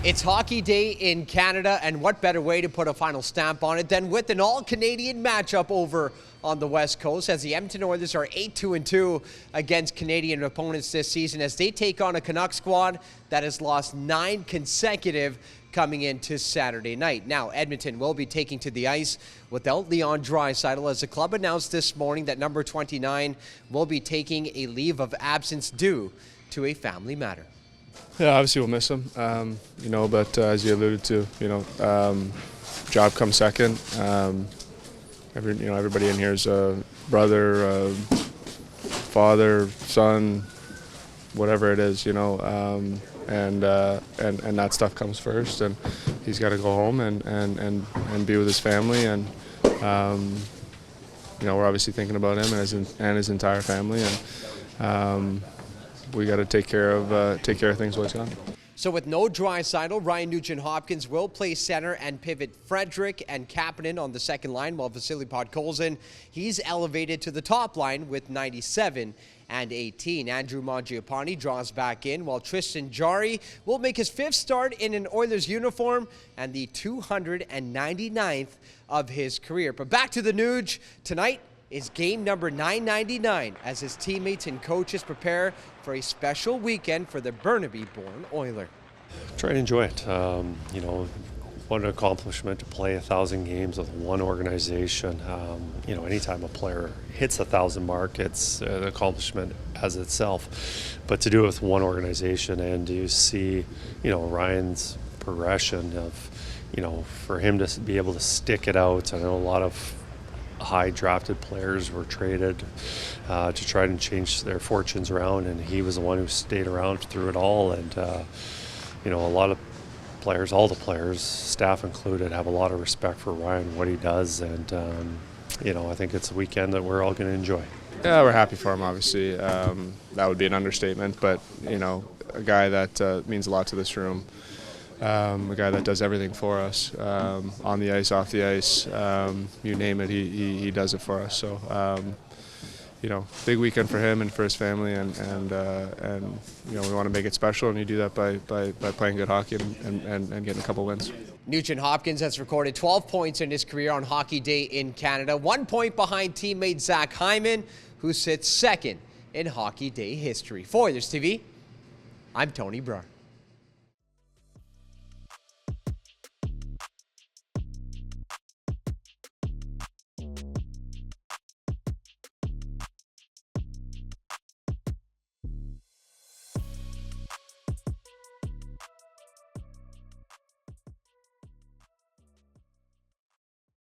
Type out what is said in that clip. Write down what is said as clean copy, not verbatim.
It's Hockey Day in Canada, and what better way to put a final stamp on it than with an all-Canadian matchup over on the West Coast, as the Edmonton Oilers are 8-2 against Canadian opponents this season as they take on a Canucks squad that has lost 9 consecutive coming into Saturday night. Now, Edmonton will be taking to the ice without Leon Draisaitl, as the club announced this morning that number 29 will be taking a leave of absence due to a family matter. Yeah, obviously we'll miss him, but as you alluded to, job comes second. Everybody in here is a brother, father, son, whatever it is, and that stuff comes first. And he's got to go home and be with his family. And we're obviously thinking about him and his entire family. And we got to take care of things while he's gone. So with no Draisaitl, Ryan Nugent-Hopkins will play center and pivot Frederick and Kapanen on the second line, while Vasily Podkolzin, he's elevated to the top line with 97 and 18. Andrew Mangiapane draws back in, while Tristan Jarry will make his 5th start in an Oilers uniform and the 299th of his career. But back to the Nuge. Tonight is game number 999 as his teammates and coaches prepare for a special weekend for the Burnaby-born Oiler. Try to enjoy it. What an accomplishment to play 1,000 games with one organization. Anytime a player hits 1,000 mark, it's an accomplishment as itself. But to do it with one organization and to see, Ryan's progression of, for him to be able to stick it out. I know a lot of high drafted players were traded to try and change their fortunes around, and he was the one who stayed around through it all. And a lot of players, all the players, staff included, have a lot of respect for Ryan, what he does, and I think it's a weekend that we're all going to enjoy. Yeah, we're happy for him, obviously. That would be an understatement, but a guy that means a lot to this room. A guy that does everything for us, on the ice, off the ice, you name it, he does it for us. So, big weekend for him and for his family, and we want to make it special, and you do that by playing good hockey and getting a couple wins. Nugent-Hopkins has recorded 12 points in his career on Hockey Day in Canada, 1 point behind teammate Zach Hyman, who sits second in Hockey Day history. For Oilers TV, I'm Tony Brar.